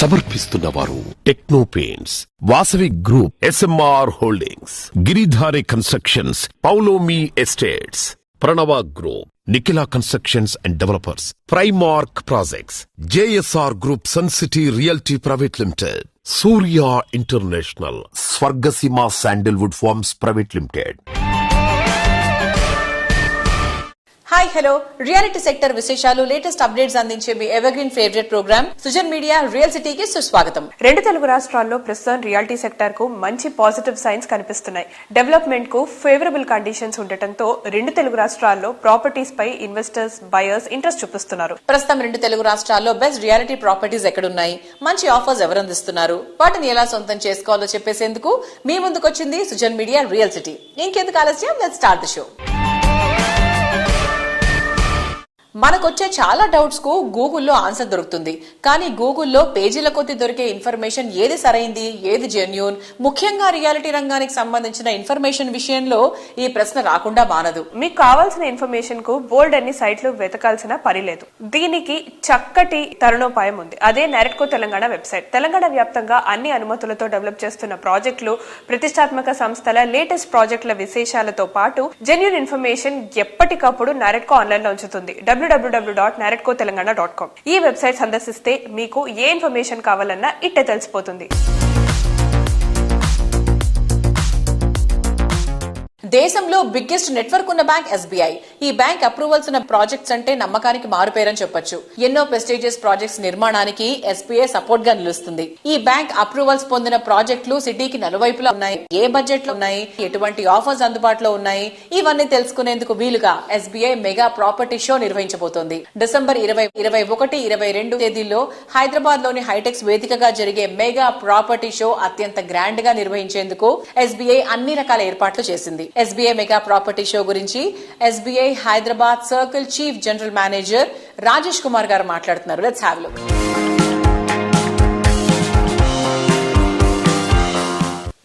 సమర్పిస్తున్నవారు Techno Paints, Vasavi Group, SMR Holdings, Giridhari Constructions, Paulomi Estates, Pranava Group, Nikhila Constructions and Developers, Primark Projects, JSR Group, Sun City Realty Private Limited, Surya International, Swargaseema Sandalwood Farms Private Limited. Hi hello, reality sector విశేషాలు, latest updates అందించే మీ evergreen favourite programme Sujan Media Real సిటీకి సుస్వాగతం. రెండు తెలుగు రాష్ట్రాల్లో ప్రస్తుతం reality sector కు మంచి పాజిటివ్ సైన్స్ కనిపిస్తున్నాయి. డెవలప్మెంట్ కు ఫేవరబుల్ కండిషన్స్ ఉండటంతో రెండు తెలుగు రాష్ట్రాల్లో ప్రాపర్టీస్ పై ఇన్వెస్టర్స్, బయర్స్ ఇంట్రెస్ట్ చూపిస్తున్నారు. ప్రస్తుతం రెండు తెలుగు రాష్ట్రాల్లో బెస్ట్ రియాలిటీ ప్రాపర్టీస్ ఎక్కడున్నాయి, మంచి ఆఫర్స్ ఎవరు అందిస్తున్నారు, వాటిని ఎలా సొంతం చేసుకోవాలో చెప్పేసేందుకు మీ ముందుకొచ్చింది సుజన్ మీడియా రియల్ సిటీ. ఇంకెందుకు ఆలస్యం, లెట్స్ స్టార్ట్ ది షో. మనకొచ్చే చాలా డౌట్స్ కు గూగుల్లో ఆన్సర్ దొరుకుతుంది. కానీ గూగుల్లో పేజీల కొద్ది దొరికే ఇన్ఫర్మేషన్ ఏది సరైంది, ఏది జెన్యూన్, ముఖ్యంగా రియాలిటీ రంగానికి సంబంధించిన ఇన్ఫర్మేషన్ విషయంలో ఈ ప్రశ్న రాకుండా మానదు. మీకు కావాల్సిన ఇన్ఫర్మేషన్ కు బోల్డ్ అన్ని సైట్లు వెతకాల్సిన పని లేదు. దీనికి చక్కటి తరుణోపాయం ఉంది. అదే నారెట్కో తెలంగాణ వెబ్సైట్. తెలంగాణ వ్యాప్తంగా అన్ని అనుమతులతో డెవలప్ చేస్తున్న ప్రాజెక్టులు, ప్రతిష్టాత్మక సంస్థల లేటెస్ట్ ప్రాజెక్టుల విశేషాలతో పాటు జెన్యూన్ ఇన్ఫర్మేషన్ ఎప్పటికప్పుడు నారెట్కో ఆన్లైన్ లో ఉంచుతుంది. www.naretcotelangana.com. ఈ వెబ్సైట్ సందర్శిస్తే మీకు ఏ ఇన్ఫర్మేషన్ కావాలన్నా ఇట్టే తెలిసిపోతుంది. దేశంలో బిగ్గెస్ట్ నెట్వర్క్ ఉన్న బ్యాంక్ SBI. ఈ బ్యాంక్ అప్రూవల్స్ ఉన్న ప్రాజెక్ట్స్ అంటే నమ్మకానికి మారుపేరని చెప్పొచ్చు. ఎన్నో ప్రెస్టీజియస్ ప్రాజెక్ట్స్ నిర్మాణానికి SBI సపోర్ట్ గా నిలుస్తుంది. ఈ బ్యాంక్ అప్రూవల్స్ పొందిన ప్రాజెక్టులు సిటీకి నలువైపులా ఉన్నాయి, ఏ బడ్జెట్ లో ఉన్నాయి, ఎటువంటి ఆఫర్స్ అందుబాటులో ఉన్నాయి, ఇవన్నీ తెలుసుకునేందుకు వీలుగా SBI మెగా ప్రాపర్టీ షో నిర్వహించబోతోంది. డిసెంబర్ 20, 21, 22 తేదీల్లో హైదరాబాద్ లోని హైటెక్స్ వేదికగా జరిగే మెగా ప్రాపర్టీ షో అత్యంత గ్రాండ్ గా నిర్వహించేందుకు SBI అన్ని రకాల ఏర్పాట్లు చేసింది. SBI మెగా ప్రాపర్టీ షో గురించి SBI Hyderabad circle chief general manager Rajesh Kumar garu మాట్లాడుతున్నారు. Let's have a look.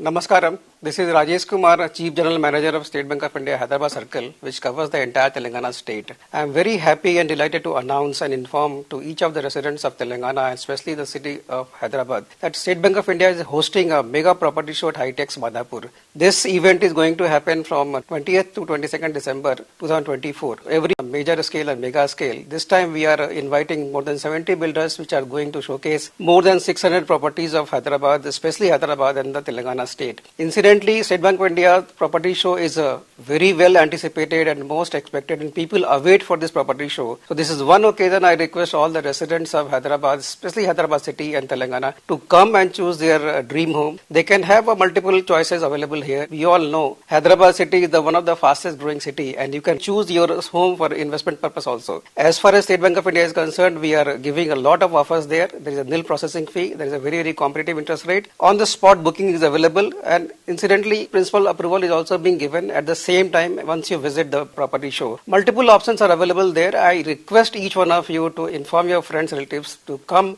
Namaskaram. This is Rajesh Kumar, Chief General Manager of State Bank of India, Hyderabad Circle, which covers the entire Telangana state. I am very happy and delighted to announce and inform to each of the residents of Telangana, especially the city of Hyderabad, that State Bank of India is hosting a mega property show at Hitex Madhapur. This event is going to happen from 20th to 22nd December 2024. Every major scale and mega scale. This time we are inviting more than 70 builders which are going to showcase more than 600 properties of Hyderabad, especially Hyderabad and the Telangana state. Incidentally, State Bank of India property show is a very well anticipated and most expected, and people await for this property show. So this is one occasion I request all the residents of Hyderabad, especially Hyderabad city and Telangana, to come and choose their dream home. They can have multiple choices available here. We all know Hyderabad city is one of the fastest growing city, and you can choose your home for investment purpose also. As far as State Bank of India is concerned, we are giving a lot of offers there. There is a nil processing fee. There is a very competitive interest rate. On the spot booking is available. And incidentally, principal approval is also being given at the same time once you visit the property show. Multiple options are available there. I request each one of you to inform your friends, relatives to come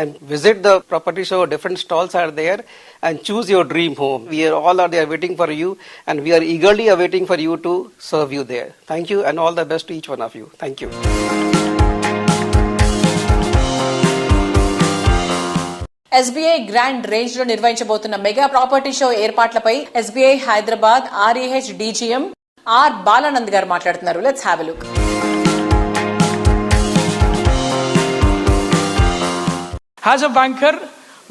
and visit the property show. Different stalls are there and choose your dream home. We are all are there waiting for you, and we are eagerly awaiting for you to serve you there. Thank you and all the best to each one of you. Thank you. SBI grand range లో నిర్వహించబోతున్న mega property show ఏర్పాట్లపై SBI Hyderabad REH DGM R బాలానంద్ గారు మాట్లాడుతున్నారు. Let's have a look. As a banker,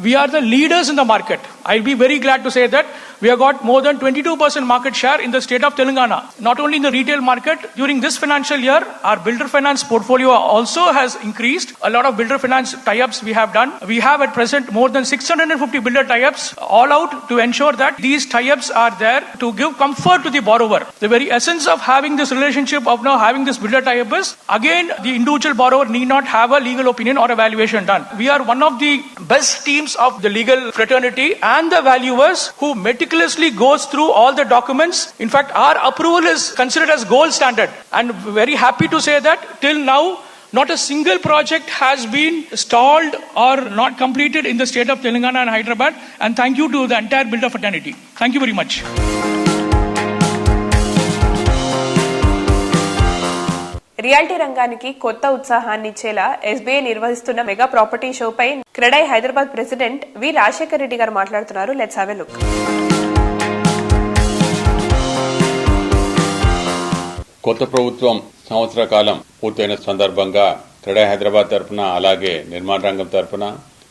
we are the leaders in the market. I'll be very glad to say that we have got more than 22% market share in the state of Telangana. Not only in the retail market, during this financial year, our builder finance portfolio also has increased. A lot of builder finance tie-ups we have done. We have at present more than 650 builder tie-ups all out to ensure that these tie-ups are there to give comfort to the borrower. The very essence of having this relationship, of now having this builder tie-up is, again, the individual borrower need not have a legal opinion or evaluation done. We are one of the best teams of the legal fraternity and the valuers who meticulously goes through all the documents. In fact, our approval is considered as gold standard, and very happy to say that till now not a single project has been stalled or not completed in the state of Telangana and Hyderabad. And thank you to the entire builder fraternity. Thank you very much. Reality రంగానికి కొత్త ఉత్సాహాన్ని ఇచ్చేలా SBI నిర్వహిస్తున్న mega property షోపై CREDAI Hyderabad president V Rajasekhar Reddy garu మాట్లాడుతున్నారు. Let's have a look. కొత్త ప్రభుత్వం సంవత్సర కాలం పూర్తయిన సందర్భంగా క్రెడై హైదరాబాద్ తరఫున అలాగే నిర్మాణ రంగం తరఫున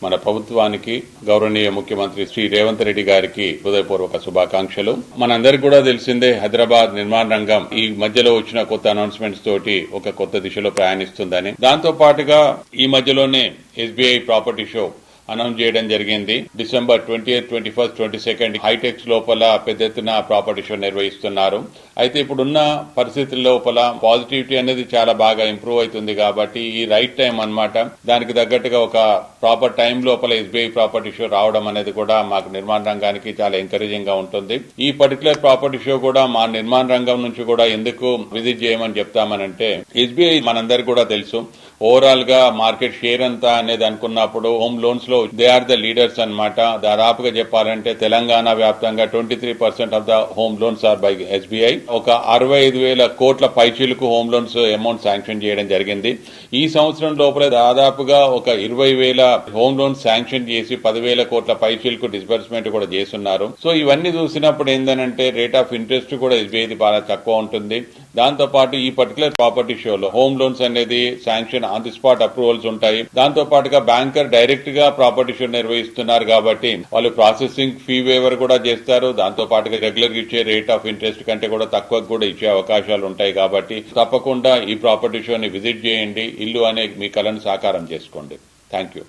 మన ప్రభుత్వానికి గౌరవనీయ ముఖ్యమంత్రి శ్రీ రేవంత్ రెడ్డి గారికి హృదయపూర్వక శుభాకాంక్షలు. మనందరికీ కూడా తెలిసిందే హైదరాబాద్ నిర్మాణ రంగం ఈ మధ్యలో వచ్చిన కొత్త అనౌన్స్మెంట్స్ తోటి ఒక కొత్త దిశలో ప్రయాణిస్తుందని, దాంతో పాటుగా ఈ మధ్యలోనే ఎస్బీఐ ప్రాపర్టీ షో అనౌన్స్ చేయడం జరిగింది. December 20th, 21st, 22nd HITEX లోపల పెద్ద ఎత్తున ప్రాపర్టీ షో నిర్వహిస్తున్నారు. అయితే ఇప్పుడున్న పరిస్థితుల లోపల పాజిటివిటీ అనేది చాలా బాగా ఇంప్రూవ్ అవుతుంది కాబట్టి ఈ రైట్ టైం అన్నమాట. దానికి తగ్గట్టుగా ఒక ప్రాపర్ టైం లోపల ఎస్బీఐ ప్రాపర్టీ షో రావడం అనేది కూడా మాకు నిర్మాణ రంగానికి చాలా ఎంకరేజింగ్ గా ఉంటుంది. ఈ పర్టికులర్ ప్రాపర్టీ షో కూడా మా నిర్మాణ రంగం నుంచి కూడా ఎందుకు విజిట్ చేయమని చెప్తామనంటే, ఎస్బీఐ మనందరికీ కూడా తెలుసు ఓవరాల్ గా మార్కెట్ షేర్ అంతా అనేది అనుకున్నప్పుడు హోమ్ లోన్స్ లో దే ఆర్ ద లీడర్స్ అన్నమాట. దాదాపుగా చెప్పాలంటే తెలంగాణ వ్యాప్తంగా 23% of the home loans are by SBI. ఒక 65,000 కోట్ల పైచీలకు హోమ్ లోన్స్ అమౌంట్ శాంక్షన్ చేయడం జరిగింది. ఈ సంవత్సరం లోపల దాదాపుగా ఒక 20,000 హోమ్ లోన్స్ శాంక్షన్ చేసి 10,000 కోట్ల పైచీలకు డిస్బర్స్మెంట్ కూడా చేస్తున్నారు. సో ఇవన్నీ చూసినప్పుడు ఏంటంటే రేట్ ఆఫ్ ఇంట్రెస్ట్ కూడా ఎస్బీఐది బాగా తక్కువ ఉంటుంది. దాంతో పాటు ఈ పర్టికులర్ ప్రాపర్టీ షోలో హోమ్ లోన్స్ అనేది sanction on the spot approvals ఉంటాయి. దాంతో పాటుగా బ్యాంకర్ డైరెక్ట్ గా ప్రాపర్టీ షో నిర్వహిస్తున్నారు కాబట్టి వాళ్ళు ప్రాసెసింగ్ ఫీ వేవర్ కూడా చేస్తారు. దాంతో పాటుగా రెగ్యులర్ ఇచ్చే రేట్ ఆఫ్ ఇంట్రెస్ట్ కంటే కూడా తక్కువ కూడా ఇచ్చే అవకాశాలు ఉంటాయి. కాబట్టి తప్పకుండా ఈ ప్రాపర్టీ షోని విజిట్ చేయండి. ఇల్లు అనే మీ కలను సాకారం చేసుకోండి. Thank you.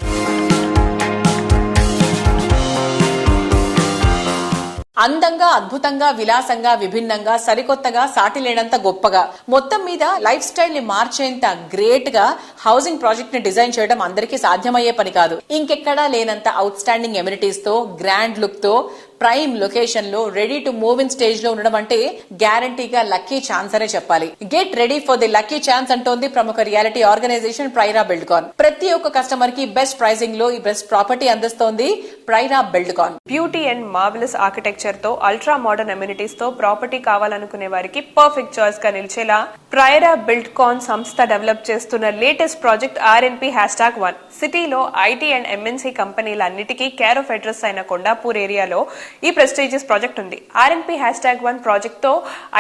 అందంగా, అద్భుతంగా, విలాసంగా, విభిన్నంగా, సరికొత్తగా, సాటి లేనంత గొప్పగా, మొత్తం మీద లైఫ్ స్టైల్ ని మార్చేంత గ్రేట్ గా హౌసింగ్ ప్రాజెక్ట్ ని డిజైన్ చేయడం అందరికీ సాధ్యమయ్యే పని కాదు. ఇంకెక్కడా లేనంత అవుట్ స్టాండింగ్ ఎమ్యూనిటీస్ తో, గ్రాండ్ లుక్ తో, ప్రైమ్ లొకేషన్ లో, ready to move in stage లో ఉండడం అంటే గ్యారంటీగా లక్కీ ఛాన్స్ అనే చెప్పాలి. Get ready for the lucky chance అంటోంది ప్రముఖ రియాలిటీ ఆర్గనైజేషన్ ప్రైరా బిల్డ్కాన్. ప్రతి ఒక్క కస్టమర్ కి బెస్ట్ ప్రైసింగ్ లో ఈ బెస్ట్ ప్రాపర్టీ అందిస్తోంది ప్రైరా Buildcon. Beauty and marvellous architecture తో, అల్ట్రా మోడర్న్ అమ్యూనిటీస్ తో ప్రాపర్టీ కావాలనుకునే వారికి పర్ఫెక్ట్ చాయిస్ గా నిలిచేలా ప్రైరా బిల్డ్కాన్ సంస్థ డెవలప్ చేస్తున్న లేటెస్ట్ ప్రాజెక్ట్ RNP#1. సిటీలో ఐటీ అండ్ ఎంఎన్సీ కంపెనీలన్నిటికీ కేర్ ఆఫ్ అడ్రస్ అయిన కొండాపూర్ ఏరియాలో ఈ ప్రెస్టీజియస్ ప్రాజెక్ట్ ఉంది. RNP#1 ప్రాజెక్ట్ తో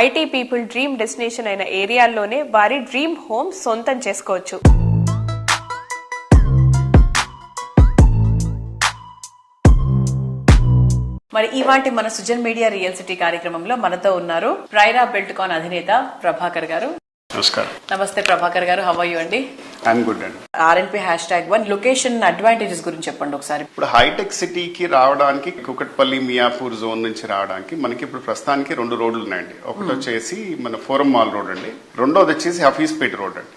ఐటీ పీపుల్ డ్రీమ్ డెస్టినేషన్ అయిన ఏరియాల్లోనే వారి డ్రీమ్ హోమ్ సొంతం చేసుకోవచ్చు. మరి ఇవాంటి మన సుజన్ మీడియా రియల్ సిటీ కార్యక్రమంలో మనతో ఉన్నారు ప్రైరా బిల్డ్కాన్ అధినేత ప్రభాకర్ గారు. నమస్కారం. నమస్తే ప్రభాకర్ గారు, హౌ ఆర్ యు అండి? ఐఎమ్ గుడ్ అండి. RNP#1 లొకేషన్ అడ్వాంటేజెస్ గురించి చెప్పండి ఒకసారి. ఇప్పుడు హైటెక్ సిటీకి రావడానికి కుకట్పల్లి, మియాపూర్ జోన్ నుంచి రావడానికి మనకి ఇప్పుడు ప్రస్తుతానికి 2 రోడ్లు ఉన్నాయండి. ఒకటి వచ్చేసి మన ఫోరం మాల్ రోడ్ అండి, రెండోది వచ్చేసి హఫీజ్పేట్ రోడ్ అండి.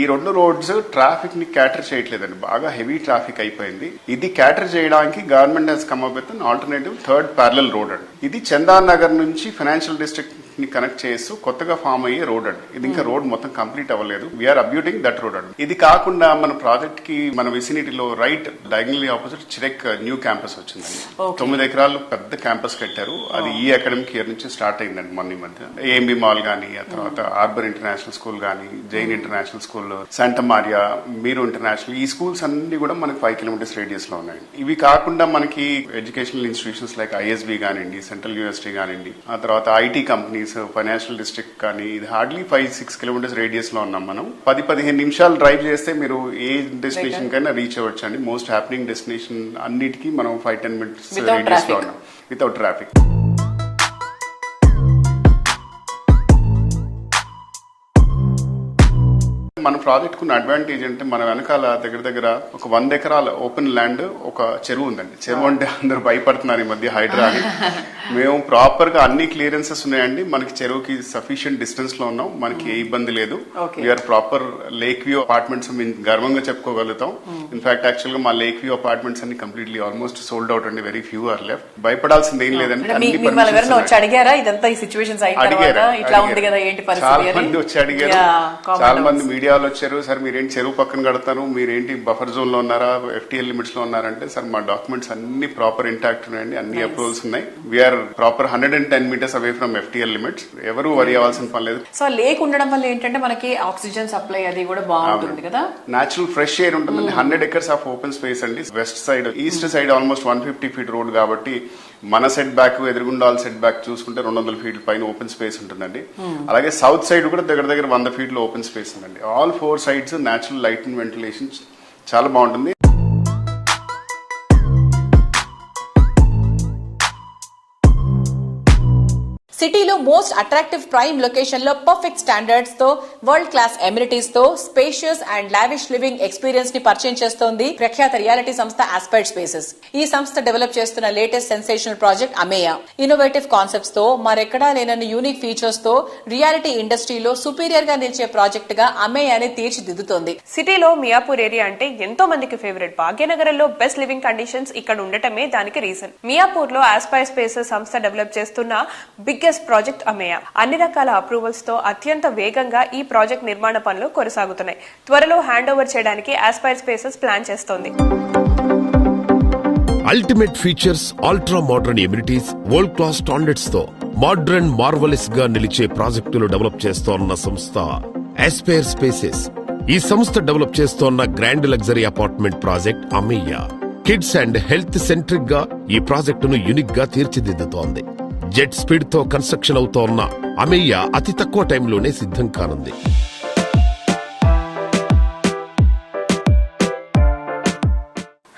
ఈ 2 రోడ్స్ ట్రాఫిక్ ని క్యాటర్ చేయట్లేదండి, బాగా హెవీ ట్రాఫిక్ అయిపోయింది. ఇది క్యాటర్ చేయడానికి government has come up with alternative 3rd parallel road అండి. ఇది చందాన్ నగర్ నుంచి ఫైనాన్షియల్ డిస్ట్రిక్ట్ ని కనెక్ట్ చేస్తూ కొత్తగా ఫామ్ అయ్యే రోడ్ అండి. ఇది ఇంకా రోడ్ మొత్తం కంప్లీట్ అవ్వలేదు. వీఆర్ అబ్యూటింగ్ దట్ రోడ్ అండి. ఇది కాకుండా మన ప్రాజెక్ట్ కి మన విసినిటీలో రైట్ డయాగనల్లీ ఆపోజిట్ చిరెక్ న్యూ క్యాంపస్ వచ్చిందండి. 9 ఎకరాలు పెద్ద క్యాంపస్ కట్టారు. అది ఈ అకాడమిక్ ఇయర్ నుంచి స్టార్ట్ అయిందండి. మొన్న ఈ మధ్య ఏఎంబి మాల్ గానీ, ఆ తర్వాత ఆర్బర్ ఇంటర్నేషనల్ స్కూల్ గానీ, Jain International School, Santa Maria, మీరో ఇంటర్నేషనల్, ఈ స్కూల్స్ అన్ని కూడా మనకి 5 kilometers రేడియస్ లో ఉన్నాయి. ఇవి కాకుండా మనకి ఎడ్యుకేషనల్ ఇన్స్టిట్యూషన్స్ లైక్ ఐఎస్బి కానివ్వండి, సెంట్రల్ యూనివర్సిటీ కానివ్వండి, ఆ తర్వాత ఐటీ కంపెనీస్, ఫైనాన్షియల్ డిస్ట్రిక్ట్ కానీ, ఇది హార్డ్లీ 5-6 kilometers రేడియస్ లో ఉన్నాం మనం. 10-15 నిమిషాలు డ్రైవ్ చేస్తే మీరు ఏ డెస్టినేషన్ కైనా రీచ్ అవ్వచ్చు అండి. మోస్ట్ హ్యాపెనింగ్ డెస్టినేషన్ అన్నిటికీ మనం 5-10 minutes రేడియస్ లో ఉన్నాం వితౌట్ ట్రాఫిక్. మన ప్రాజెక్ట్ కున్న అడ్వాంటేజ్ అంటే మన వెనకాల దగ్గర ఒక 100 ఎకరాల ఓపెన్ ల్యాండ్, ఒక చెరువు ఉందండి. చెరువు అంటే అందరూ భయపడుతున్నారు ఈ మధ్య హైడ్రా అని. మేము ప్రాపర్ గా అన్ని క్లియరెన్సెస్ ఉన్నాయండి. మనకి చెరువుకి సఫిషియంట్ డిస్టెన్స్ లో ఉన్నాం, మనకి ఏ ఇబ్బంది లేదు. We're proper lake view apartments గర్వంగా చెప్పుకోగలుగుతాం. ఇన్ఫాక్ట్ యాక్చువల్ గా మా లేక్ వ్యూ అపార్ట్మెంట్స్ అన్ని కంప్లీట్లీ ఆల్మోస్ట్ సోల్డ్ అవుట్ అండి. Very few are left. భయపడాల్సింది ఏం లేదండి. అడిగారా ఇదంతా ఈ సిచ్యువేషన్స్ అడిగారు, చాలా మంది వచ్చి అడిగారు. చాలా మంది మీడియా వాళ్ళు వచ్చారు, సార్ మీరేంటి చెరువు పక్కన కడతారు, మీరేంటి బఫర్ జోన్ లో ఉన్నారా, FTL లిమిట్స్ లో ఉన్నారంటే, సార్ మా డాక్యుమెంట్స్ అన్ని ప్రాపర్ ఇంటాక్ట్ ఉన్నాయండి, అన్ని అప్రూవల్స్ ఉన్నాయి. We're proper 110 meters away from FTL limits. ఎవరు వరి అవ్వాల్సిన పని లేదు. సో లేక్ ఉండడం వల్ల ఏంటంటే మనకి ఆక్సిజన్ సప్లై అది కూడా బాగుంటుంది కదా, నేచురల్ ఫ్రెష్ ఎయిర్ ఉంటుందండి. 100 acres ఆఫ్ ఓపెన్ స్పేస్ అండి. West side, east side almost 150 feet road కాబట్టి మన సెట్ బ్యాక్, ఎదురుగుండాల సెట్ బ్యాక్ చూసుకుంటే 200 feet పైన ఓపెన్ స్పేస్ ఉంటుందండి. అలాగే సౌత్ సైడ్ కూడా దగ్గర 100 feet లో ఓపెన్ స్పేస్ ఉందండి. All 4 sides natural light and ventilation చాలా బాగుంటుంది. సిటీలో మోస్ట్ అట్రాక్టివ్ ప్రైమ్ లొకేషన్ లో పర్ఫెక్ట్ స్టాండర్డ్స్ తో వరల్డ్ క్లాస్ ఎమ్యూనిటీస్ తో spacious and lavish living experience ని పరిచయం చేస్తోంది ప్రఖ్యాత రియాలిటీ సంస్థ ఆస్పైర్ స్పేసెస్. ఈ సంస్థ డెవలప్ చేస్తున్న latest sensational project Ameya innovative concepts తో మరెక్కడా లేనన్ని యూనిక్ ఫీచర్స్ తో రియాలిటీ ఇండస్ట్రీలో సుపీరియర్ గా నిలిచే ప్రాజెక్ట్ గా అమేయాని తీర్చిదిద్దుతోంది. సిటీలో మియాపూర్ ఏరియా అంటే ఎంతో మందికి ఫేవరెట్. భాగ్యనగరంలో బెస్ట్ లివింగ్ కండిషన్స్ ఇక్కడ ఉండటమే దానికి రీజన్. మియాపూర్ లో ఆస్పైర్ స్పేసెస్ సంస్థ డెవలప్ చేస్తున్న బిగ్గెస్ట్ ప్రాజెక్ట్ అమేయా. అన్ని రకాల అప్రూవల్స్ తో అత్యంత వేగంగా ఈ ప్రాజెక్ట్ నిర్మాణ పనులు కొనసాగుతున్నాయి. త్వరలో హ్యాండ్ ఓవర్ చేయడానికి ఆస్పైర్ స్పేసెస్ ప్లాన్ చేస్తోంది. Ultimate features, ultra modern amenities, world class standards తో మోడర్న్ మార్వెలస్ గా నిలిచే ప్రాజెక్టులు డెవలప్ చేస్తోన్న సంస్థ ఆస్పైర్ స్పేసెస్. ఈ సంస్థ డెవలప్ చేస్తోన్న grand luxury apartment project Ameya kids and health centric గా ఈ ప్రాజెక్టును యూనిక్ గా తీర్చిదిద్దుతోంది. జెట్ స్పీడ్ తో కన్స్ట్రక్షన్ అవుతోన్న అమేయా అతి తక్కువ టైంలోనే సిద్ధం కానుంది.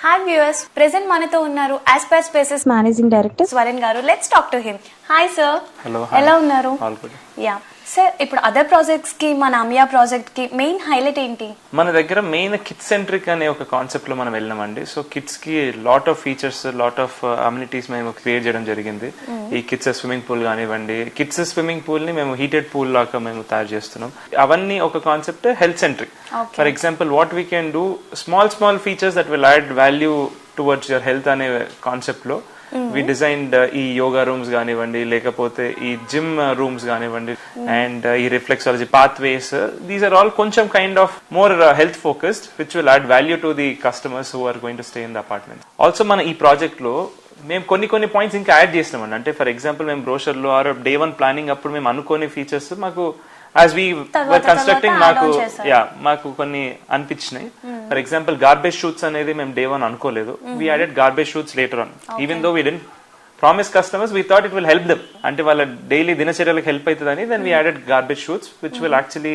హాయ్ వ్యూయర్స్, ప్రెజెంట్ మనతో ఉన్నారు ఆస్పైర్ స్పేసెస్ మేనేజింగ్ డైరెక్టర్ స్వరన్ గారు. Let's talk to him. Hi sir. Hello. ఎలా ఉన్నారు? All good. యా సార్, ఇప్పుడు అదర్ ప్రాజెక్ట్స్ కి మన అమియా ప్రాజెక్ట్ కి మెయిన్ హైలైట్ ఏంటి? మన దగ్గర మెయిన్ కిడ్స్ సెంట్రిక్ అనే ఒక కాన్సెప్ట్ లో మనం వెళ్ళినామండి. సో కిడ్స్ కి lot of features, lot of amenities మేము క్రియేట్ చేయడం జరిగింది. ఈ కిడ్స్ స్విమ్మింగ్ పూల్ కానివ్వండి, కిడ్స్ స్విమ్మింగ్ పూల్ ని మేము హీటెడ్ పూల్ లాగా మేము తయారు చేస్తున్నాం. అవన్నీ ఒక concept health centric. For example what we can do small features that will add value towards your health అనే కాన్సెప్ట్ లో వి డిజైన్డ్ ఈ యోగా రూమ్స్ కానివ్వండి, లేకపోతే ఈ జిమ్ రూమ్స్ కానివ్వండి, అండ్ ఈ reflexology pathways, these are all కొంచెం kind of more health focused which will add value to the customers who are going to stay in the apartment. Also మన ఈ ప్రాజెక్ట్ లో మేము కొన్ని పాయింట్స్ ఇంకా add చేసినామండి. అంటే ఫర్ ఎగ్జాంపుల్ మేము బ్రోషర్ లో ఆర్ డే 1 ప్లానింగ్ అప్పుడు మేము అనుకోని ఫీచర్స్ మాకు యాజ్ వీ వర్ కన్స్ట్రక్టింగ్ మాకు కొన్ని అనిపించినాయి. ఫర్ ఎగ్జాంపుల్ గార్బేజ్ షూట్స్ అనేది మేము డే 1 అనుకోలేదు. We added garbage chutes later on. Even though we didn't promise customers, we thought it will help them, అంటే వాళ్ళ డైలీ దినచర్యలకు హెల్ప్ అవుతుందని. Then we added garbage chutes which will actually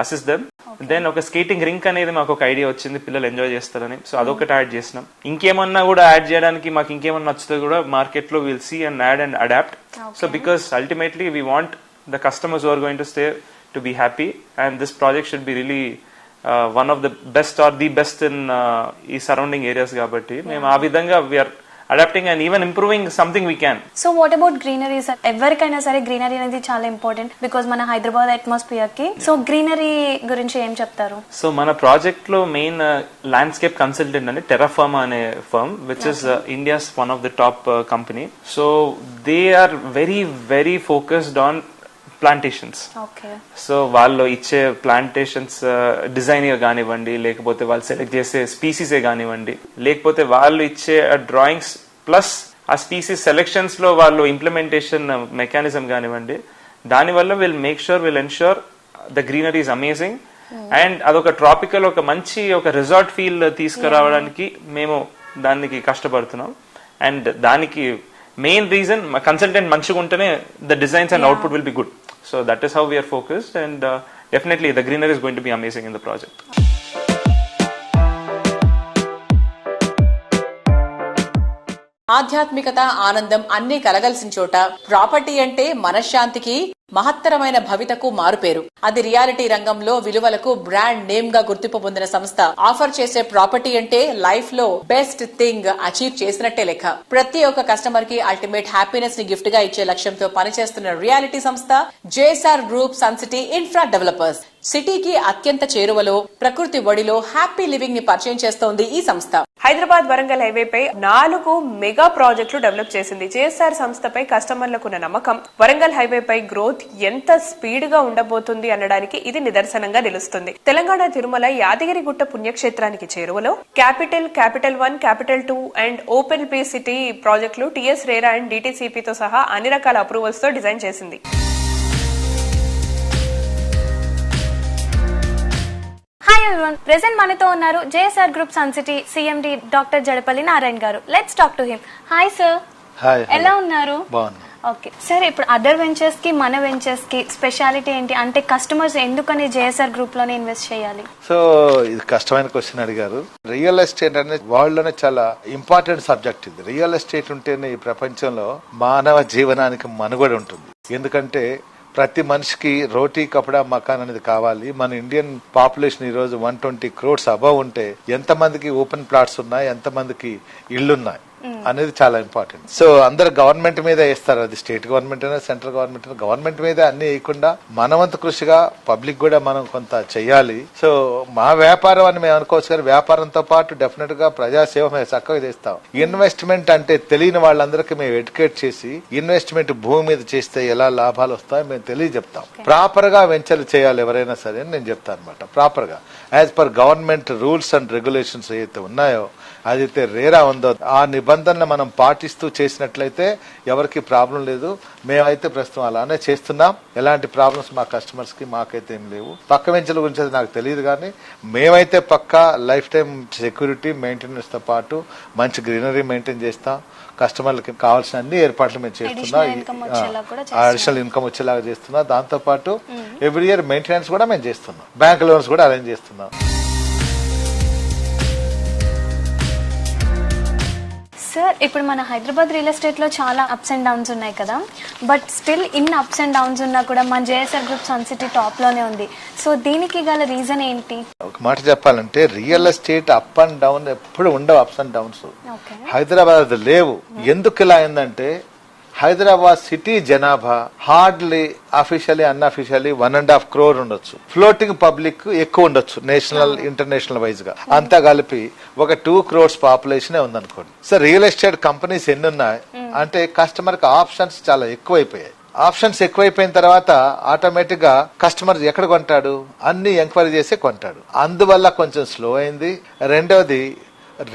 assist them. Then ఒక skating rink అనేది మాకు ఒక idea వచ్చింది, పిల్లలు ఎంజాయ్ చేస్తారని. సో అదొకటి యాడ్ చేసినాం. ఇంకేమన్నా కూడా యాడ్ చేయడానికి మాకు ఇంకేమన్నా నచ్చితే కూడా మార్కెట్ లో will see and add and adapt. So because ultimately we want the customers who are going to stay to be happy, and this project should be really one of the best or the best in surrounding areas kabatti mem aa vidhanga we are adapting and even improving something we can. So what about greenery sir? Everykaina sare greenery anedi chaala important because mana Hyderabad atmosphere ki. So greenery gurinchi em cheptaru? So mana project lo main landscape consultant ane Terraforma ane firm which is India's one of the top company. So they are very focused on plantations. So వాళ్ళు ఇచ్చే plantations design కానివ్వండి, లేకపోతే వాళ్ళు select చేసే స్పీసీసే కానివ్వండి, లేకపోతే వాళ్ళు ఇచ్చే డ్రాయింగ్స్ ప్లస్ ఆ స్పీసీస్ సెలెక్షన్స్ లో వాళ్ళు ఇంప్లిమెంటేషన్ మెకానిజం కానివ్వండి, దానివల్ల will ensure the greenery is amazing. And అదొక ట్రాపికల్ ఒక మంచి ఒక రిసార్ట్ ఫీల్ తీసుకురావడానికి మేము దానికి కష్టపడుతున్నాం. అండ్ దానికి మెయిన్ రీజన్ కన్సల్టెంట్ మంచిగా ఉంటేనే the designs and output will be good. So that is how we are focused, and definitely the greenery is going to be amazing in the project. ఆధ్యాత్మికత, ఆనందం అన్ని కలగలిసిన చోట ప్రాపర్టీ అంటే మనశ్శాంతికి, మహత్తరమైన భవితకు మారుపేరు. అది రియాలిటీ రంగంలో విలువలకు బ్రాండ్ నేమ్ గా గుర్తింపు పొందిన సంస్థ. ఆఫర్ చేసే ప్రాపర్టీ అంటే లైఫ్ లో బెస్ట్ థింగ్ అచీవ్ చేసినట్టే లెక్క. ప్రతి ఒక్క కస్టమర్ కి అల్టిమేట్ హ్యాపీనెస్ ని గిఫ్ట్ గా ఇచ్చే లక్ష్యంతో పనిచేస్తున్న రియాలిటీ సంస్థ JSR group Sun City infra developers. సిటీకి అత్యంత చేరువలో ప్రకృతి ఒడిలో హ్యాపీ లివింగ్ ని పరిచయం చేస్తోంది ఈ సంస్థ. హైదరాబాద్ వరంగల్ హైవేపై 4 మెగా ప్రాజెక్టులు డెవలప్ చేసింది. జేఎస్ఆర్ సంస్థపై కస్టమర్లకున్న నమ్మకం, వరంగల్ హైవేపై గ్రోత్ ఎంత స్పీడ్ గా ఉండబోతుంది అనడానికి ఇది నిదర్శనంగా నిలుస్తుంది. తెలంగాణ తిరుమల యాదగిరిగుట్ట పుణ్యక్షేత్రానికి చేరువలో capital 1, capital 2 and open pay city ప్రాజెక్టులు టీఎస్ రేరా అండ్ డిటిసిపితో సహా అన్ని రకాల అప్రూవల్స్ తో డిజైన్ చేసింది. హాయ్ ఎవరీవన్, ప్రెజెంట్ మనతో ఉన్నారు JSR group Sun City CMD Doctor Jadapalli Narayana garu. Let's talk to him. Hi sir. Hi. ఎలా ఉన్నారు? బాగున్నా. ఓకే సార్, ఇప్పుడు అదర్ వెంచర్స్ కి మన వెంచర్స్ కి స్పెషాలిటీ ఏంటి? అంటే కస్టమర్స్ ఎందుకని జేఎస్ఆర్ గ్రూప్ లోనే ఇన్వెస్ట్ చేయాలి? సో ఇది కష్టమైన క్వశ్చన్ అడిగారు. రియల్ ఎస్టేట్ అనేది వరల్డ్ లోనే చాలా ఇంపార్టెంట్ సబ్జెక్ట్. ఇది రియల్ ఎస్టేట్ ఉంటేనే ఈ ప్రపంచంలో మానవ జీవనానికి మనుగడ ఉంటుంది. ఎందుకంటే ప్రతి మనిషికి రోటీ కపడా మకాన్ అనేది కావాలి. మన ఇండియన్ పాపులేషన్ ఈ రోజు 120 crores అబవ్ ఉంటే ఎంత మందికి ఓపెన్ ప్లాట్స్ ఉన్నాయి, ఎంత మందికి ఇళ్లున్నాయి అనేది చాలా ఇంపార్టెంట్. సో అందరు గవర్నమెంట్ మీద వేస్తారు, అది స్టేట్ గవర్నమెంట్ అయినా సెంట్రల్ గవర్నమెంట్ అయినా. గవర్నమెంట్ మీద అన్ని వేయకుండా మనవంత కృషిగా పబ్లిక్ కూడా మనం కొంత చెయ్యాలి. సో మా వ్యాపారం అని మేము అనుకోవచ్చు, కానీ వ్యాపారంతో పాటు డెఫినెట్ గా ప్రజాసేవ మేము చక్కగా చేస్తాం. ఇన్వెస్ట్మెంట్ అంటే తెలియని వాళ్ళందరికీ మేము ఎడ్యుకేట్ చేసి ఇన్వెస్ట్మెంట్ భూమి మీద చేస్తే ఎలా లాభాలు వస్తాయో మేము తెలియజెప్తాం. ప్రాపర్ గా వెంచర్లు చేయాలి ఎవరైనా సరే అని నేను చెప్తాను అనమాట. ప్రాపర్ గా as per government rules and regulations ఏదైతే ఉన్నాయో, అదైతే రేరా ఉందో ఆ నిబంధనలు మనం పాటిస్తూ చేసినట్లయితే ఎవరికి ప్రాబ్లం లేదు. మేమైతే ప్రస్తుతం అలానే చేస్తున్నాం. ఎలాంటి ప్రాబ్లమ్స్ మా కస్టమర్స్ కి మాకైతే ఏం లేవు. పక్క వెంచర్ల గురించి అది నాకు తెలియదు, కానీ మేమైతే పక్కా లైఫ్ టైం సెక్యూరిటీ మెయింటెనెన్స్ తో పాటు మంచి గ్రీనరీ మెయింటైన్ చేస్తాం. కస్టమర్లకి కావాల్సిన అన్ని ఏర్పాట్లు మేము చేస్తున్నాం. అడిషనల్ ఇన్కమ్ వచ్చేలాగా చేస్తున్నాం. దాంతో పాటు ఎవ్రీ ఇయర్ మెయింటెనెన్స్ కూడా మేము చేస్తున్నాం. బ్యాంక్ లోన్స్ కూడా అరేంజ్ చేస్తున్నాం. సార్, ఇప్పుడు మన హైదరాబాద్ రియల్ ఎస్టేట్ లో చాలా అప్స్ అండ్ డౌన్స్ ఉన్నాయి కదా, but still in ups and downs ఉన్నా కూడా మన JSR group Sun City top లోనే ఉంది. సో దీనికి గల రీజన్ ఏంటి? ఒక మాట చెప్పాలంటే real estate up and down ఎప్పుడు ఉండవు, అప్స్ అండ్ డౌన్స్. హైదరాబాద్ లేవు. ఎందుకు ఇలా అయిందంటే హైదరాబాద్ సిటీ జనాభా హార్డ్లీ అఫీషియలీ అన్అఫీషియలీ 1.5 crore ఉండొచ్చు. ఫ్లోటింగ్ పబ్లిక్ ఎక్కువ ఉండొచ్చు నేషనల్ ఇంటర్నేషనల్ వైజ్ గా. అంతా కలిపి ఒక 2 crores పాపులేషన్ ఉందనుకోండి. సో రియల్ ఎస్టేట్ కంపెనీస్ ఎన్ని ఉన్నాయి అంటే కస్టమర్ కి ఆప్షన్స్ చాలా ఎక్కువైపోయాయి. ఆప్షన్స్ ఎక్కువైపోయిన తర్వాత ఆటోమేటిక్ గా కస్టమర్ ఎక్కడ కొంటాడు, అన్ని ఎంక్వైరీ చేసి కొంటాడు. అందువల్ల కొంచెం స్లో అయింది. రెండవది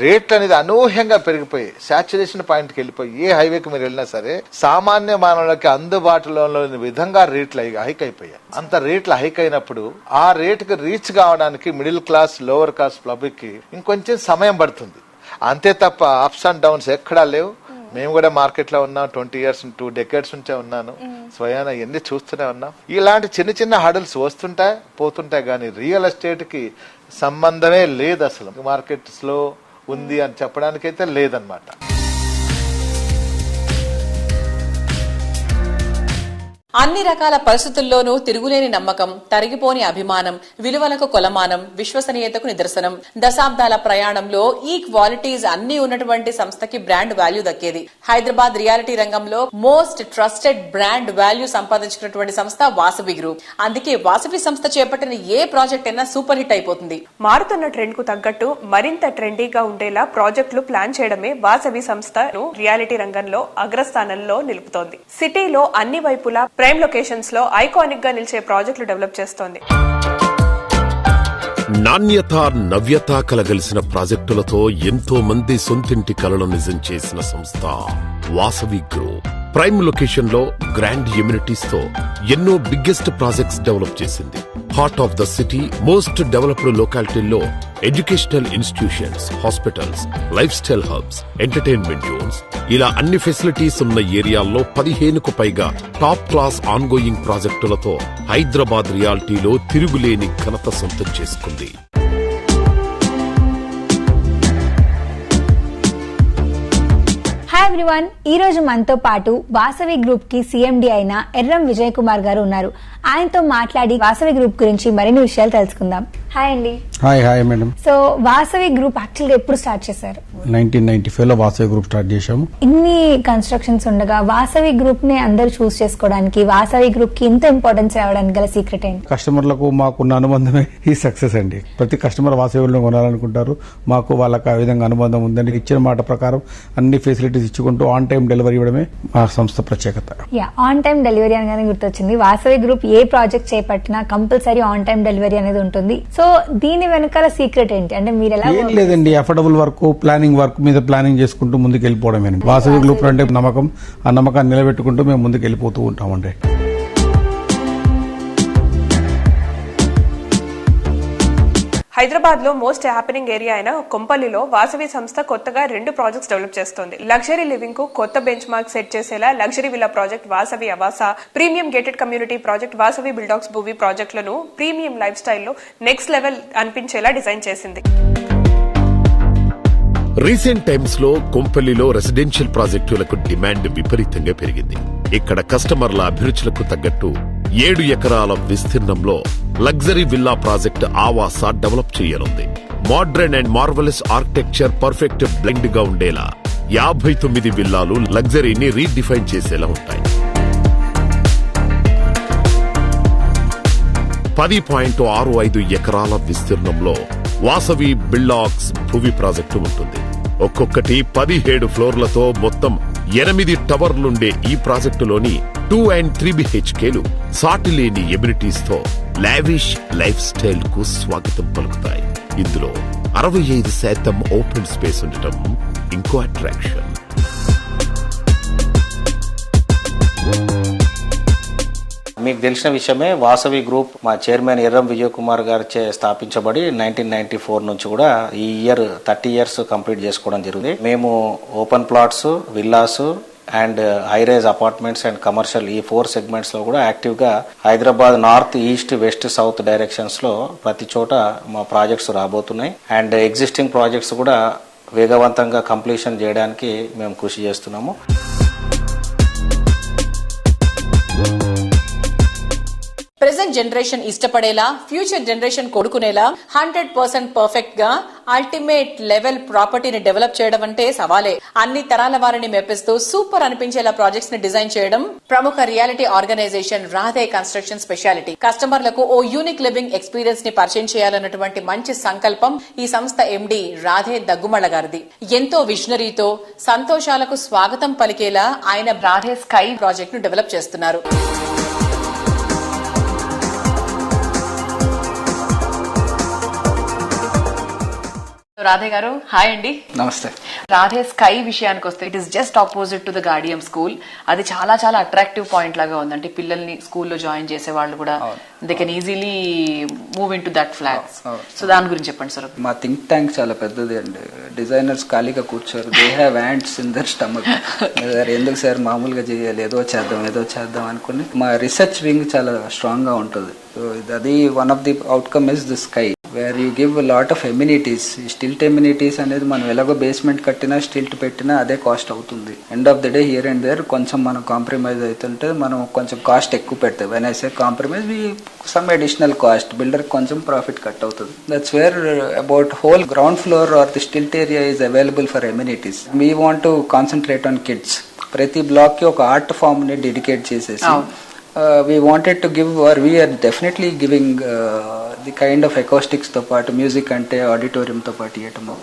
రేట్లు అనేది అనూహ్యంగా పెరిగిపోయి సాచురేషన్ పాయింట్ కి వెళ్ళిపోయి ఏ హైవేకి మీరు వెళ్ళినా సరే సామాన్య మానవులకి అందుబాటులో లేని విధంగా రేట్లు హైక్ అయిపోయాయి. అంత రేట్లు హైక్ అయినప్పుడు ఆ రేటుకి రీచ్ కావడానికి middle class lower class public కి ఇంకొంచెం సమయం పడుతుంది. అంతే తప్ప అప్స్ అండ్ డౌన్స్ ఎక్కడా లేవు. మేము కూడా మార్కెట్ లో ఉన్నాం. 20 years 2 decades నుంచే ఉన్నాను. స్వయాన ఎన్ని చూస్తూనే ఉన్నాం. ఇలాంటి చిన్న చిన్న హడల్స్ వస్తుంటాయి పోతుంటాయి, కానీ రియల్ ఎస్టేట్ కి సంబంధమే లేదు. అసలు మార్కెట్ స్లో ఉంది అని చెప్పడానికైతే లేదన్నమాట. అన్ని రకాల పరిస్థితుల్లోనూ తిరుగులేని నమ్మకం, తరిగిపోని అభిమానం, విలువలకు కొలమానం, విశ్వసనీయతకు నిదర్శనం. దశాబ్దాల ప్రయాణంలో ఈ క్వాలిటీస్ అన్ని ఉన్నటువంటి సంస్థకి బ్రాండ్ వాల్యూ దక్కేది. హైదరాబాద్ రియాలిటీ రంగంలో మోస్ట్ ట్రస్టెడ్ బ్రాండ్ వాల్యూ సంపాదించుకున్నటువంటి సంస్థ వాసవి గ్రూప్. అందుకే వాసవి సంస్థ చేపట్టిన ఏ ప్రాజెక్ట్ అయినా సూపర్ హిట్ అయిపోతుంది. మారుతున్న ట్రెండ్ కు తగ్గట్టు మరింత ట్రెండీగా ఉండేలా ప్రాజెక్టులు ప్లాన్ చేయడమే వాసవి సంస్థను రియాలిటీ రంగంలో అగ్రస్థానంలో నిలుపుతోంది. సిటీలో అన్ని వైపులా ప్రైమ్ లొకేషన్స్ లో ఐకానిక్ గా నిలిచే ప్రాజెక్టులు డెవలప్ చేస్తోంది. నాణ్యత నవ్యత కలగలిసిన ప్రాజెక్టులతో ఎంతో మంది సొంతింటి కలను నిజం చేసిన సంస్థ వాసవి గ్రూప్. ప్రైమ్ లొకేషన్ లో గ్రాండ్ ఎమ్యూనిటీస్ తో ఎన్నో బిగ్గెస్ట్ ప్రాజెక్ట్స్ డెవలప్ చేసింది. Heart of the city most developed లొకాలిటీల్లో educational institutions, hospitals, lifestyle hubs, entertainment zones, ఇలా అన్ని ఫెసిలిటీస్ ఉన్న ఏరియాల్లో 15కు పైగా టాప్ క్లాస్ ఆన్గోయింగ్ ప్రాజెక్టులతో హైదరాబాద్ రియాలిటీలో తిరుగులేని ఘనత సొంతం చేసుకుంది. హాయ్ ఎవ్రీవన్, ఈ రోజు మనతో పాటు వాసవి గ్రూప్ కి సిఎండి అయిన ఎర్రం విజయ్ కుమార్ గారు ఉన్నారు. ఆయనతో మాట్లాడి వాసవి గ్రూప్ గురించి మరిన్ని విషయాలు తెలుసుకుందాం. హాయ్ అండి. Hi madam. So Vasavi group actual గా ఎప్పుడు స్టార్ట్ చేశారు? 1995 లో వాసవి గ్రూప్ స్టార్ట్ చేశాము. ఇన్ని కన్స్ట్రక్షన్స్ ఉండగా వాసవి గ్రూప్ ని అందరూ చూస్ చేసుకోవడానికి, వాసవి గ్రూప్ కి ఇంత ఇంపార్టెన్స్ రావడానికి గల సీక్రెట్ ఏంటి? కస్టమర్లకు మాకున్న అనుబంధమే ఈ సక్సెస్ అండి. ప్రతి కస్టమర్ వాసవిలో కొనాలనుకుంటారు. మాకు వాళ్ళకి ఆ విధంగా అనుబంధం ఉందని ఇచ్చిన మాట ప్రకారం అన్ని ఫెసిలిటీస్ ఇచ్చుకుంటూ ఆన్ టైం డెలివరీ ఇవ్వడమే మా సంస్థ ప్రత్యేకత. ఆన్ టైం డెలివరీ అనగానే గుర్తొచ్చింది. వాసవి గ్రూప్ ఏ ప్రాజెక్ట్ చేపట్టినా కంపల్సరీ ఆన్ టైం డెలివరీ అనేది ఉంటుంది. సో దీని వెనకాల సీక్రెట్ ఏంటి? అంటే మీరు ఎలా? ఏం లేదండి, అఫోర్డబుల్ వర్క్, ప్లానింగ్ వర్క్ మీద ప్లానింగ్ చేసుకుంటూ ముందుకు వెళ్ళిపోవడమేనండి. వాసవి గ్రూప్ అంటే నమ్మకం, ఆ నమ్మకాన్ని నిలబెట్టుకుంటూ మేము ముందుకు వెళ్ళిపోతూ ఉంటామండి. హైదరాబాద్ లో మోస్ట్ హ్యాపెనింగ్ ఏరియా అయిన కొంపల్లిలో వాసవి సంస్థ కొత్తగా 2 ప్రాజెక్ట్స్ డెవలప్ చేస్తోంది. లగ్జరీ లివింగ్ కు కొత్త బెంచ్ మార్క్ సెట్ చేసేలా luxury villa project Vasavi Avasa, premium gated community project Vasavi బిల్డాక్స్ భూవి ప్రాజెక్టులను ప్రీమియం లైఫ్ స్టైల్లో నెక్స్ట్ లెవెల్ అనిపించేలా డిజైన్ చేసింది. రీసెంట్ టైమ్స్ లో కొంపల్లిలో రెసిడెన్షియల్ ప్రాజెక్టులకు డిమాండ్ విపరీతంగా పెరిగింది. ఇక్కడ కస్టమర్ల అభిరుచులకు తగ్గట్టు 7 ఎకరాల విస్తీర్ణంలో లగ్జరీ విల్లా ప్రాజెక్ట్ ఆవాస డెవలప్ చేయనుంది. Modern and marvellous architecture perfect blend గా ఉండేలా 59 విల్లాలు లగ్జరీని రీడిఫైన్ చేసేలా ఉంటాయి. 10.65 ఎకరాల విస్తీర్ణంలో వాసవి బిల్డాక్స్ భూవి ప్రాజెక్టు ఉంటుంది. ఒక్కొక్కటి 17 ఫ్లోర్లతో మొత్తం 8 టవర్లుండే ఈ ప్రాజెక్టులోని 2 and 3 BHKలు సాటిలేని ఎమ్యూనిటీస్ తో లావిష్ లైఫ్ స్టైల్ కు స్వాగతం పలుకుతాయి. ఇందులో 65% ఓపెన్ స్పేస్ ఉండటం ఇంకో అట్రాక్షన్. మీకు తెలిసిన విషయమే, వాసవి గ్రూప్ మా చైర్మన్ ఎర్రం విజయ్ కుమార్ గారిచే స్థాపించబడి 1994 నుంచి కూడా ఈ ఇయర్ 30 years కంప్లీట్ చేసుకోవడం జరిగింది. మేము open plots, villas and high rise apartments and commercial ఈ 4 సెగ్మెంట్స్ లో కూడా యాక్టివ్ గా Hyderabad north, east, west, south directions లో ప్రతి చోట మా ప్రాజెక్ట్స్ రాబోతున్నాయి. అండ్ ఎగ్జిస్టింగ్ ప్రాజెక్ట్స్ కూడా వేగవంతంగా కంప్లీషన్ చేయడానికి మేము కృషి చేస్తున్నాము. ప్రెసెంట్ జనరేషన్ ఇష్టపడేలా, ఫ్యూచర్ జనరేషన్ కొడుకునేలా 100% పర్ఫెక్ట్ గా అల్టిమేట్ లెవెల్ ప్రాపర్టీని డెవలప్ చేయడం అంటే సవాలే. అన్ని తరాల వారిని మెప్పిస్తూ సూపర్ అనిపించేలా ప్రాజెక్ట్స్ ని డిజైన్ చేయడం ప్రముఖ reality organisation Radhe Construction speciality. కస్టమర్లకు ఓ యూనిక్ లివింగ్ ఎక్స్పీరియన్స్ ని పరిచయం చేయాలన్నటువంటి మంచి సంకల్పం ఈ సంస్థ ఎండి రాధే దగ్గుమళ్ళ గారిది. ఎంతో విజనరీతో సంతోషాలకు స్వాగతం పలికేలా ఆయన రాధే స్కై ప్రాజెక్ట్ ను డెవలప్ చేస్తున్నారు. రాధే గారు హాయ్ అండి. నమస్తే. రాధే స్కై విషయానికి వస్తే it is just opposite to the Gardium School. అది చాలా చాలా అట్రాక్టివ్ పాయింట్ లాగా ఉందంటే పిల్లల్ని స్కూల్లో జాయిన్ చేసే వాళ్ళు కూడా they can easily move in to that flats. So దాని గురించి చెప్పండి సార్. మా థింక్ ట్యాంక్ చాలా పెద్దది అండి. డిజైనర్స్ ఖాళీగా కూర్చోరు, they have ants in their stomach. ఎందుకు సార్ మామూలుగా చేయాలి, ఏదో చేద్దాం అనుకుని మా రీసెర్చ్ వింగ్ చాలా స్ట్రాంగ్ గా ఉంటుంది. సో అది one of the outcome is the sky where you give lot of amenities. Stilt amenities అనేది మనం ఎలాగో బేస్మెంట్ కట్టినా స్టిల్ట్ పెట్టినా అదే కాస్ట్ అవుతుంది. End of the day here and there కొంచెం మనం కాంప్రమైజ్ అవుతుంటే మనం కొంచెం కాస్ట్ ఎక్కువ పెడతాం. When I say compromise we some additional cost, builder కొంచెం ప్రాఫిట్ కట్ అవుతుంది. That's where about whole ground floor or the stilt area is available for amenities. We want to concentrate on kids. ప్రతి block కి ఒక art form ని dedicate చేసేసి we wanted to give, or we are definitely giving the kind of acoustics తో పాటు music అంటే auditorium తో పాటు ఇవ్వటము,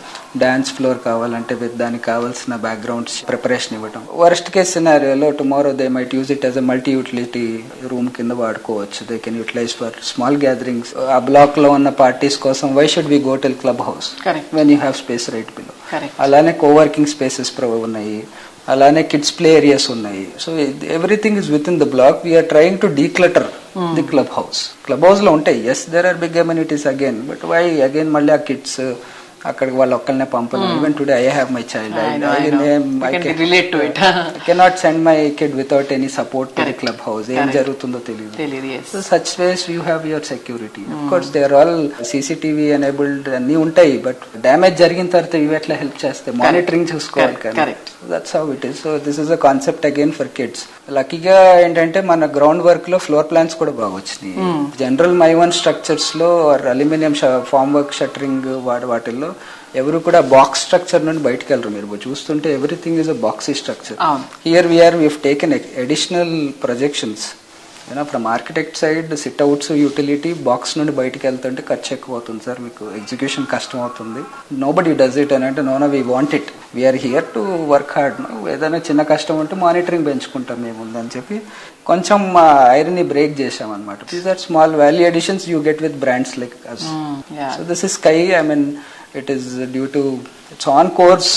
డాన్స్ ఫ్లోర్ కావాలంటే దానికి కావాల్సిన బ్యాక్గ్రౌండ్స్ ప్రిపరేషన్ ఇవ్వటం. వర్స్ట్ కేస్ సినారియోలో tomorrow they might use it as a multi utility room కింద వాడుకోవచ్చు. They can utilise for small gatherings. ఆ బ్లాక్ లో ఉన్న పార్టీస్ కోసం why should we go to clubhouse when you have space right below. అలానే coworking spaces ఉన్నాయి, అలానే kids play areas ఉన్నాయి. So everything is within the block. We're trying to declutter the club house. Club house లో ఉంటాయి, yes there are big amenities again, but why again మళ్ళీ ఆ kids అక్కడికి వాళ్ళు ఒక్కళ్ళనే పంపలేము. Even today I have my child, I cannot send my kid without any support to the club house. ఏం జరుగుతుందో తెలియదు. So such ways you have your security. Of course they are all CCTV enabled అన్ని ఉంటాయి, but damage జరిగిన తర్వాత ఇవి ఎట్లా help చేస్తాయి, మానిటరింగ్ చూసుకోవాలి కానీ. That's how it is. So this is a concept again for kids. లక్కీగా ఏంటంటే మన గ్రౌండ్ వర్క్ లో ఫ్లోర్ ప్లాన్స్ కూడా బాగా వచ్చినాయి. జనరల్ మైవన్ స్ట్రక్చర్స్ లో అల్యూమినియం ఫార్మ్ వర్క్ షట్టరింగ్ వాటిల్లో ఎవరు కూడా బాక్స్ స్ట్రక్చర్ నుండి బయటకు వెళ్ళరు. మీరు చూస్తుంటే everything is a boxy structure. Here we're taken additional projections. From architect side sit outs utility box నుండి బయటకు వెళ్తుంటే ఖర్చు ఎక్కువ అవుతుంది సార్, మీకు ఎగ్జిక్యూషన్ కష్టం అవుతుంది. నో బడీ డస్ ఇట్ అని అంటే, no we want it, we're here to work hard. ఏదైనా చిన్న కష్టం ఉంటే మానిటరింగ్ పెంచుకుంటాం మేము అని చెప్పి కొంచెం ఐరన్ బ్రేక్ చేసాం అనమాట. These are small value additions you get with brands like us. So this is Sky. I mean, it is due to it's on course.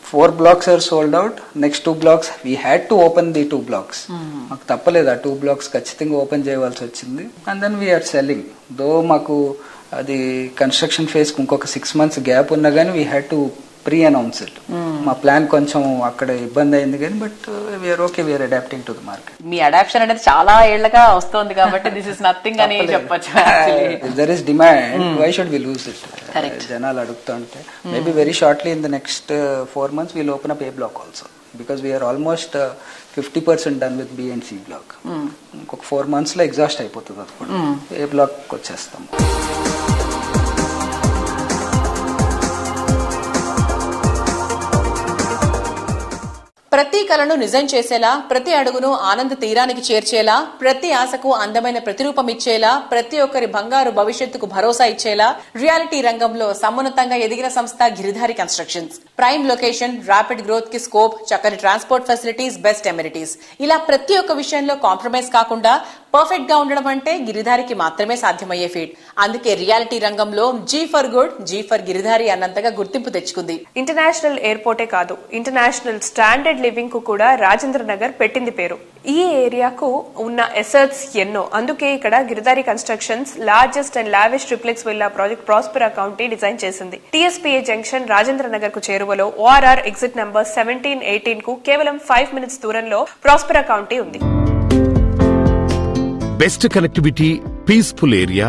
4 blocks are sold out. Next 2 blocks we had to open the 2 blocks. మాకు తప్పలేదు, ఆ 2 blocks ఖచ్చితంగా open చేయవలసి వచ్చింది. And then we're selling. Though మాకు అది construction phase ఇంకొక 6 months gap ఉన్నా కానీ we had to pre announce it. మా ప్లాన్ కొంచెం అక్కడ ఇబ్బంది అయింది కానీ, but we're okay, we're adapting to the market. మీ అడాప్షన్ అనేది చాలా ఏళ్లగా వస్తుంది కాబట్టి దిస్ ఇస్ నథింగ్ అని చెప్పొచ్చు. There is demand, why should we lose it? జనాలు అడుగుతుంటే maybe very shortly in the next 4 months we'll open up A block also, because we're almost 50% done with B and C block. ఇంకొక 4 months లో exhaust అయిపోతుంది, అది కూడా A block వచ్చేస్తాం. ప్రతి కలను నిజం చేసేలా, ప్రతి అడుగును ఆనంద తీరానికి చేర్చేలా, ప్రతి ఆశకు అందమైన ప్రతిరూపం ఇచ్చేలా, ప్రతి ఒక్కరి బంగారు భవిష్యత్తుకు భరోసా ఇచ్చేలా రియాలిటీ రంగంలో సమున్నతంగా ఎదిగిన సంస్థ Giridhari constructions. Prime location, rapid growth కి స్కోప్, చక్కని ట్రాన్స్పోర్ట్ ఫెసిలిటీస్, బెస్ట్ ఎమ్యూనిటీస్, ఇలా ప్రతి ఒక్క విషయంలో కాంప్రమైజ్ కాకుండా పర్ఫెక్ట్ గా ఉండడం అంటే గిరిధారికి మాత్రమే సాధ్యమయ్యే ఫీట్. అందుకే రియాలిటీ రంగంలో G for good, G for Giridhari అన్నంతగా గుర్తింపు తెచ్చుకుంది. ఇంటర్నేషనల్ ఎయిర్పోర్టే కాదు, ఇంటర్నేషనల్ స్టాండర్డ్ లివింగ్ కు కూడా రాజేంద్ర నగర్ పెట్టింది పేరు. ఈ ఏరియాకు ఉన్న ఎసెట్స్ ఎన్నో. అందుకే ఇక్కడ Giridhari constructions largest and lavish triplex villa project Prospera county design చేసింది. TSPA జంక్షన్ రాజేంద్ర నగర్ కు చేరువలో ORR ఎగ్జిట్ నంబర్ 17-18 కు కేవలం 5 minutes దూరంలో ప్రాస్పెరా కౌంటీ ఉంది. Best connectivity, peaceful area,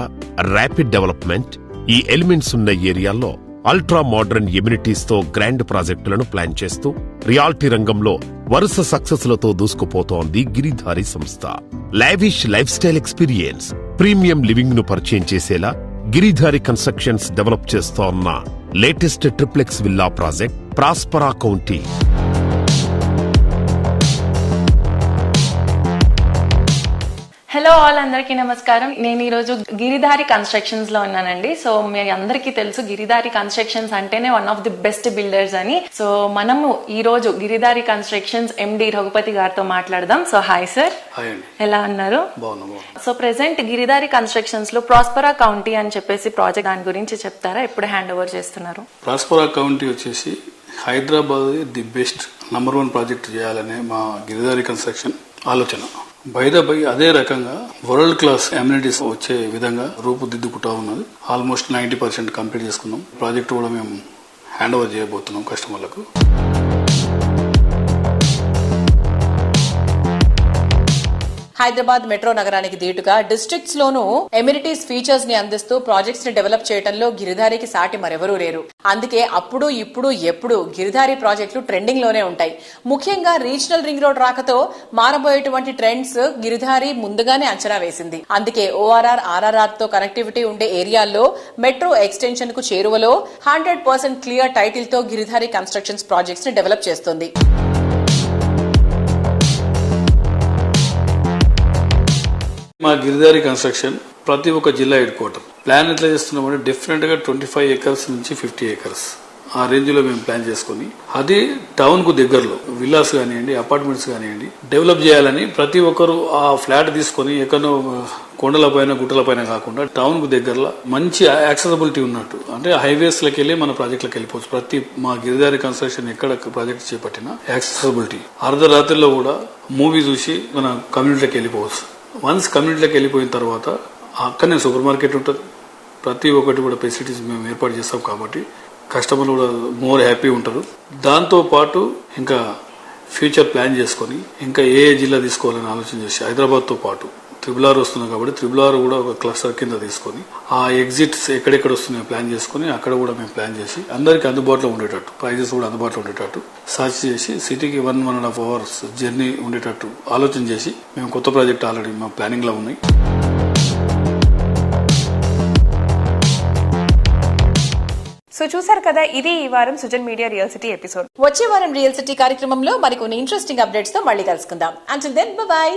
rapid development, ఈ ఎలిమెంట్స్ ఉన్న ఏరియాల్లో అల్ట్రా మోడర్న్ ఎమ్యూనిటీస్ తో గ్రాండ్ ప్రాజెక్టులను ప్లాన్ చేస్తూ రియాలిటీ రంగంలో వరుస సక్సెస్లతో దూసుకుపోతోంది గిరిధారి సంస్థ. Lavish life style experience, premium living ను పరిచయం చేసేలా గిరిధారి కన్స్ట్రక్షన్స్ డెవలప్ చేస్తోన్న latest triplex villa project Prospera county. Hello all, అందరికీ నమస్కారం. నేను ఈరోజు గిరిధారి కన్స్ట్రక్షన్స్ లో ఉన్నానండి. సో మీ అందరికీ తెలుసు గిరిధారి కన్స్ట్రక్షన్స్ అంటేనే one of the best builders అని. సో మనము ఈ రోజు గిరిధారి కన్స్ట్రక్షన్స్ MD రఘుపతి గారితో మాట్లాడదాం. సో హాయ్ సార్, ఎలా ఉన్నారు? సో ప్రెసెంట్ గిరిధారి కన్స్ట్రక్షన్స్ లో ప్రాస్పెరా కౌంటీ అని చెప్పేసి ప్రాజెక్ట్, దాని గురించి చెప్తారా? ఎప్పుడు హ్యాండ్ ఓవర్ చేస్తున్నారు? ప్రాస్పెరా కౌంటీ వచ్చేసి Hyderabad the best number 1 project చేయాలనే మా గిరిధారి కన్స్ట్రక్షన్ ఆలోచన. అదే రకంగా వరల్డ్ క్లాస్ అమ్యూనిటీస్ వచ్చే విధంగా రూపుదిద్దుకుంటా ఉన్నది. ఆల్మోస్ట్ 90% కంప్లీట్ చేసుకున్నాం. ప్రాజెక్ట్ కూడా మేము హ్యాండ్ ఓవర్ చేయబోతున్నాం కస్టమర్లకు. హైదరాబాద్ మెట్రో నగరానికి దీటుగా డిస్ట్రిక్ట్స్ లోనూ ఎమ్యూనిటీస్ ఫీచర్స్ ని అందిస్తూ ప్రాజెక్ట్స్ ని డెవలప్ చేయడంలో గిరిధారికి సాటి మరెవరూ లేరు. అందుకే అప్పుడు ఇప్పుడు ఎప్పుడు గిరిధారి ప్రాజెక్టులు ట్రెండింగ్ లోనే ఉంటాయి. ముఖ్యంగా రీజనల్ రింగ్ రోడ్ రాకతో మారబోయేటువంటి ట్రెండ్స్ గిరిధారి ముందుగానే అంచనా వేసింది. అందుకే ORR, RRR తో కనెక్టివిటీ ఉండే ఏరియాల్లో మెట్రో ఎక్స్టెన్షన్ కు చేరువలో 100% క్లియర్ టైటిల్ తో గిరిధారి కన్స్ట్రక్షన్స్ ప్రాజెక్ట్స్ ని డెవలప్ చేస్తుంది. మా గిరిధారి కన్స్ట్రక్షన్ ప్రతి ఒక్క జిల్లా హెడ్ క్వార్టర్ ప్లాన్ ఎట్లా చేస్తున్నామంటే డిఫరెంట్ గా 25 acres నుంచి 50 acres ఆ రేంజ్ లో మేము ప్లాన్ చేసుకుని అది టౌన్ కు దగ్గరలో విల్లాస్ కానివ్వండి, అపార్ట్మెంట్స్ కానివ్వండి డెవలప్ చేయాలని ప్రతి ఒక్కరు ఆ ఫ్లాట్ తీసుకుని ఎక్కడో కొండల పైన గుట్టల పైన కాకుండా టౌన్ కు దగ్గరలో మంచి యాక్సెసిబిలిటీ ఉన్నట్టు, అంటే హైవేస్ లకి వెళ్ళి మన ప్రాజెక్టులకు వెళ్ళిపోవచ్చు. ప్రతి మా గిరిధారి కన్స్ట్రక్షన్ ఎక్కడ ప్రాజెక్ట్ చేపట్టినా యాక్సెసిబిలిటీ, అర్ధరాత్రిలో కూడా మూవీ చూసి మన కమ్యూనిటీలోకి వెళ్ళిపోవచ్చు. వన్స్ కమ్యూనిటీలోకి వెళ్ళిపోయిన తర్వాత అక్కడనే సూపర్ మార్కెట్ ఉంటుంది. ప్రతి ఒక్కటి కూడా ఫెసిలిటీస్ మేము ఏర్పాటు చేస్తాం కాబట్టి కస్టమర్లు కూడా మోర్ హ్యాపీ ఉంటారు. దాంతో పాటు ఇంకా ఫ్యూచర్ ప్లాన్ చేసుకొని ఇంకా ఏ జిల్లా తీసుకోవాలని ఆలోచన చేసి హైదరాబాద్తో పాటు RRR వస్తున్నాయి కాబట్టి RRR కూడా ఒక క్లస్టర్ కింద తీసుకొని ఆ ఎగ్జిట్స్ ఎక్కడెక్కడ వస్తున్నాయో ప్లాన్ చేసుకుని అక్కడ కూడా మేము ప్లాన్ చేసి అందరికీ అందుబాటులో ఉండేటట్టు, ప్రైజెస్ కూడా అందుబాటులో ఉండేటట్టు సర్చ్ చేసి సిటీకి 1.5 hours జర్నీ ఉండేటట్టు ఆలోచన చేసి మేము కొత్త ప్రాజెక్ట్ ఆల్రెడీ మా ప్లానింగ్ లో ఉన్నాయి. సో చూసారు కదా, ఇది ఈ వారం Sujan Media real city episode. వచ్చే వారం రియల్ సిటీ కార్యక్రమంలో మరికొన్ని ఇంట్రెస్టింగ్ అప్డేట్స్ తో మళ్ళీ కలుసుకుందాం. Until then bye by.